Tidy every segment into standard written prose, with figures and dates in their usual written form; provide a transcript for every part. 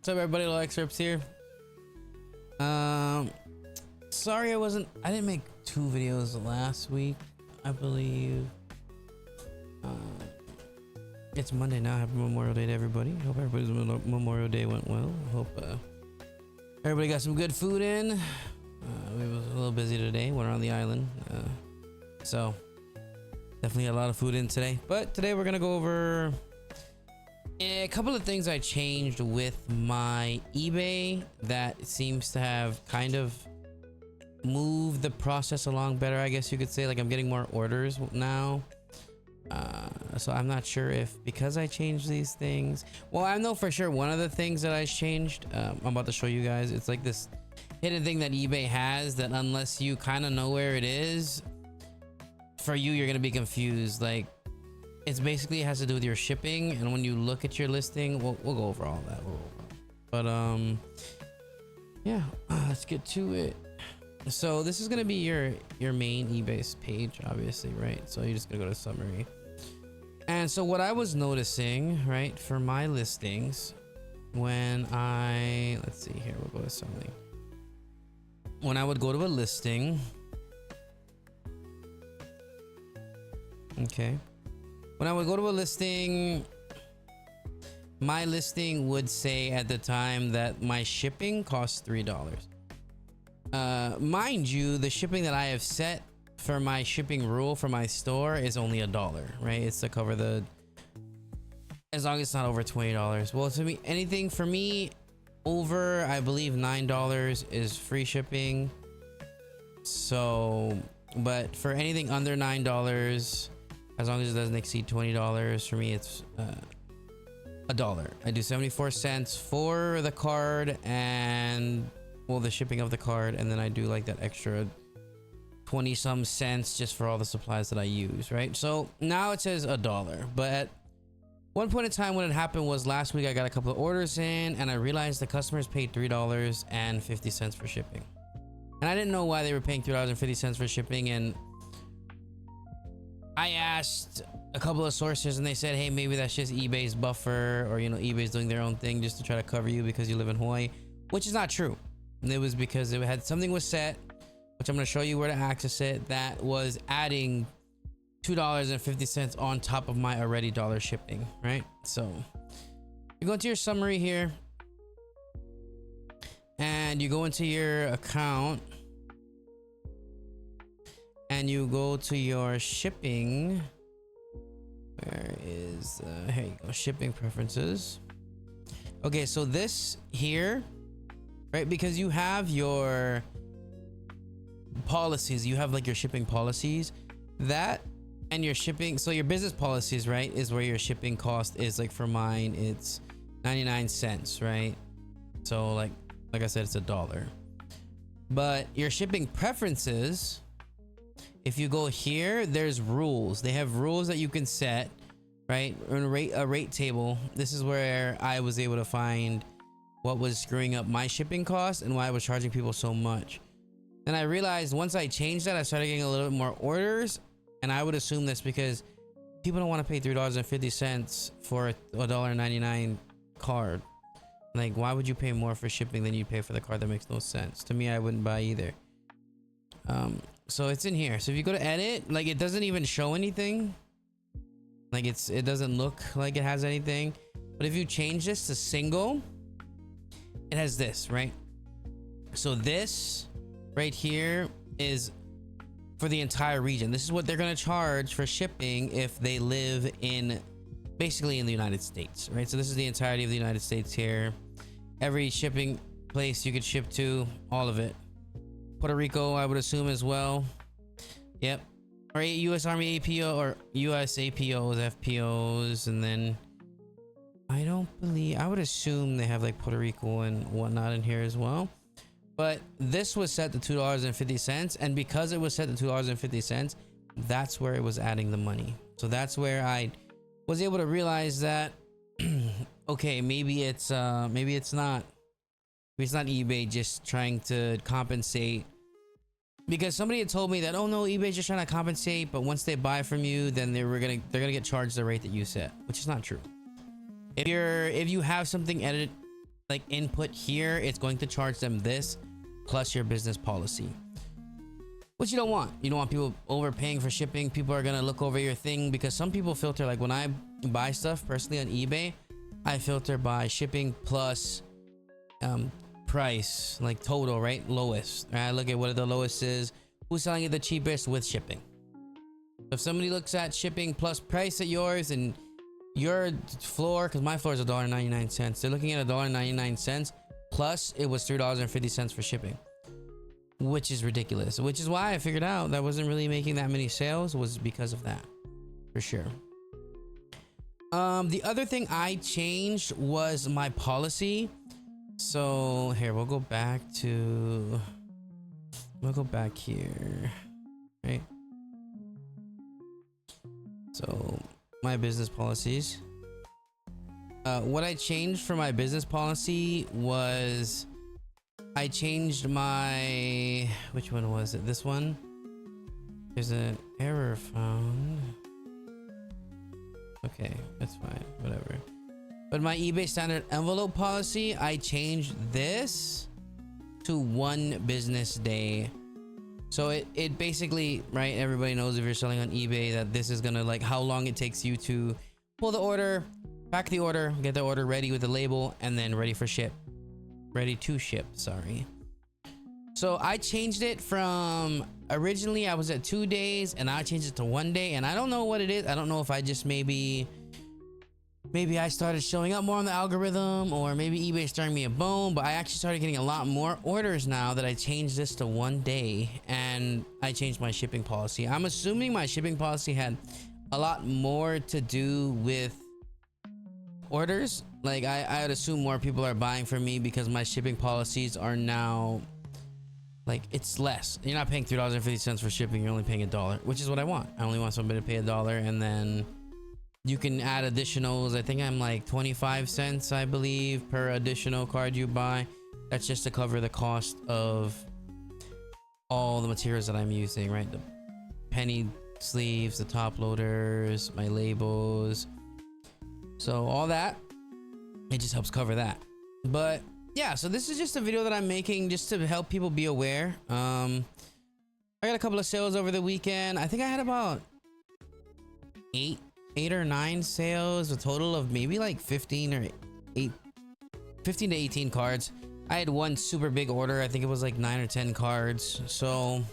What's up, everybody? Little excerpts here. Sorry I didn't make 2 videos last week, I believe. It's Monday now. Happy Memorial Day to everybody. Hope everybody's Memorial Day went well. Hope everybody got some good food in. We was a little busy today. Went around the island, so definitely a lot of food in today. But today we're gonna go over a couple of things I changed with my eBay that seems to have kind of moved the process along better, I guess you could say. Like, I'm getting more orders now. So I'm not sure if because I changed these things. Well, I know for sure one of the things that I changed, I'm about to show you guys. It's like this hidden thing that eBay has that unless you kind of know where it is, for you, you're gonna be confused. Like, it's basically has to do with your shipping, and when you look at your listing, we'll go over all that. But yeah, let's get to it. So this is gonna be your main eBay page, obviously, right? So you're just gonna go to summary. And so what I was noticing, right, for my listings, when let's see here, we'll go to something. When I would go to a listing, okay. When I would go to a listing, my listing would say at the time that my shipping costs $3. Mind you, the shipping that I have set for my shipping rule for my store is only $1, right? It's to cover as long as it's not over $20. Well, to me, anything for me over, I believe, $9 is free shipping. So, but for anything under $9, as long as it doesn't exceed $20, for me it's $1. I do 74 cents for the card and, well, the shipping of the card, and then I do like that extra 20 some cents just for all the supplies that I use, right? So now it says $1, but at one point in time when it happened was last week, I got a couple of orders in and I realized the customers paid $3.50 for shipping, and I didn't know why they were paying $3.50 for shipping. And I asked a couple of sources and they said, hey, maybe that's just eBay's buffer, or, you know, eBay's doing their own thing just to try to cover you because you live in Hawaii, which is not true. And it was because it had something was set, which I'm going to show you where to access it, that was adding $2.50 on top of my already dollar shipping, right? So you go into your summary here and you go into your account and you go to your shipping. Where is here you go, shipping preferences. Okay, so this here, right, because you have your policies, you have like your shipping policies, that and your shipping, so your business policies, right, is where your shipping cost is. Like for mine it's 99 cents, right? So like I said, it's $1. But your shipping preferences, if you go here, there's rules. They have rules that you can set, right? A rate table. This is where I was able to find what was screwing up my shipping costs and why I was charging people so much. And I realized once I changed that, I started getting a little bit more orders, and I would assume this because people don't want to pay $3.50 for a $1.99 card. Like, why would you pay more for shipping than you pay for the card? That makes no sense to me. I wouldn't buy either. So it's in here. So if you go to edit, like, it doesn't even show anything. Like, it doesn't look like it has anything. But if you change this to single, it has this, right? So this right here is for the entire region. This is what they're going to charge for shipping if they live in, basically in the United States, right? So this is the entirety of the United States here. Every shipping place you could ship to, all of it. Puerto Rico, I would assume as well. Yep. Or U.S. Army APO or U.S. APOs, FPOs, and then I would assume they have like Puerto Rico and whatnot in here as well. But this was set to $2.50, and because it was set to $2.50, that's where it was adding the money. So that's where I was able to realize that okay, maybe it's not eBay just trying to compensate, because somebody had told me that, oh no, eBay's just trying to compensate, but once they buy from you, then they're gonna get charged the rate that you set, which is not true. If you have something edited like input here, it's going to charge them this plus your business policy, which you don't want. You don't want people overpaying for shipping. People are gonna look over your thing, because some people filter, like when I buy stuff personally on eBay, I filter by shipping plus price, like total, right? Lowest. I look at what the lowest is, who's selling it the cheapest with shipping. If somebody looks at shipping plus price at yours and your floor, because my floor is $1.99, they're looking at $1.99 plus it was $3.50 for shipping, which is ridiculous. Which is why I figured out that wasn't really making that many sales, was because of that, for sure. The other thing I changed was my policy. So here, we'll go back here, right? So my business policies. What I changed for my business policy was I changed my, which one was it? This one. There's an error found. Okay, that's fine, whatever. But my eBay standard envelope policy, I changed this to 1 business day. So it basically, right, everybody knows if you're selling on eBay that this is gonna, like, how long it takes you to pull the order, pack the order, get the order ready with the label, and then ready to ship, sorry. So I changed it from, originally I was at 2 days, and I changed it to 1 day, and I don't know what it is. I don't know if I just maybe I started showing up more on the algorithm, or maybe eBay's throwing me a bone, but I actually started getting a lot more orders now that I changed this to 1 day, and I changed my shipping policy. I'm assuming my shipping policy had a lot more to do with orders. Like I would assume more people are buying from me because my shipping policies are now, like, it's less. You're not paying $3.50 for shipping, you're only paying $1, which is what I want. I only want somebody to pay $1, and then you can add additionals. I think I'm like 25 cents, I believe, per additional card you buy. That's just to cover the cost of all the materials that I'm using, right? The penny sleeves, the top loaders, my labels. So all that, it just helps cover that. But yeah, so this is just a video that I'm making just to help people be aware. I got a couple of sales over the weekend. I think I had about 8 or 9 sales, a total of maybe like 15 to 18 cards. I had one super big order. I think it was like 9 or 10 cards. So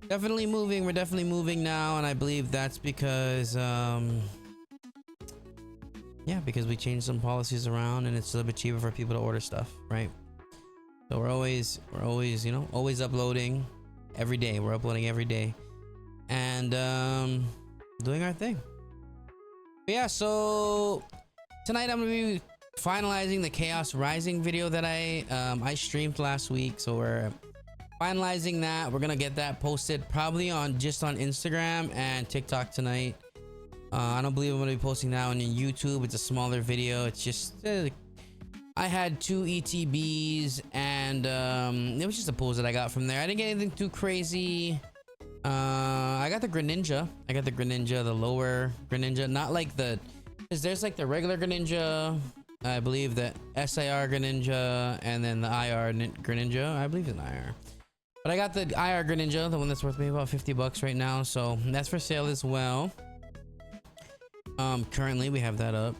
definitely moving. We're definitely moving now, and I believe that's because yeah, because we changed some policies around, and it's a little bit cheaper for people to order stuff, right? So we're always, you know, always uploading every day. We're uploading every day, and doing our thing. But yeah, so tonight I'm gonna be finalizing the Chaos Rising video that I streamed last week. So we're finalizing that. We're gonna get that posted probably on Instagram and TikTok tonight. I don't believe I'm gonna be posting that on YouTube. It's a smaller video. It's just I had 2 ETBs, and it was just a pulls that I got from there. I didn't get anything too crazy. I got the Greninja. The lower Greninja, not like the, because there's like the regular Greninja, I believe the SIR Greninja, and then the IR Greninja. I believe it's an IR, but I got the IR Greninja, the one that's worth maybe about $50 right now. So that's for sale as well. Currently we have that up.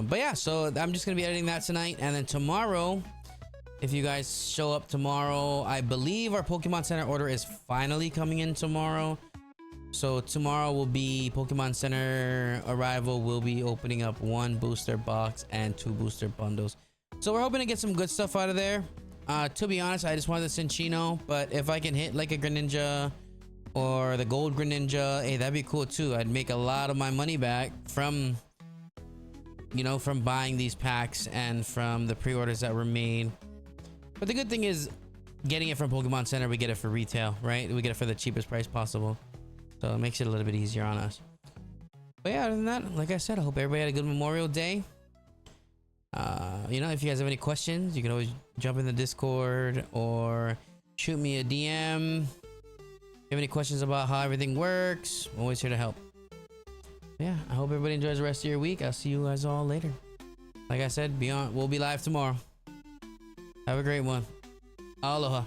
But yeah, so I'm just gonna be editing that tonight, and then tomorrow, if you guys show up tomorrow, I believe our Pokemon Center order is finally coming in tomorrow. So tomorrow will be Pokemon Center arrival. We'll be opening up 1 booster box and 2 booster bundles. So we're hoping to get some good stuff out of there. To be honest, I just wanted the Cinccino, but if I can hit like a Greninja or the gold Greninja, hey, that'd be cool too. I'd make a lot of my money back from, you know, from buying these packs and from the pre-orders that were made. But the good thing is, getting it from Pokemon Center, we get it for retail, right? We get it for the cheapest price possible. So it makes it a little bit easier on us. But yeah, other than that, like I said, I hope everybody had a good Memorial Day. You know, if you guys have any questions, you can always jump in the Discord or shoot me a DM. If you have any questions about how everything works, I'm always here to help. Yeah, I hope everybody enjoys the rest of your week. I'll see you guys all later. Like I said, we'll be live tomorrow. Have a great one. Aloha.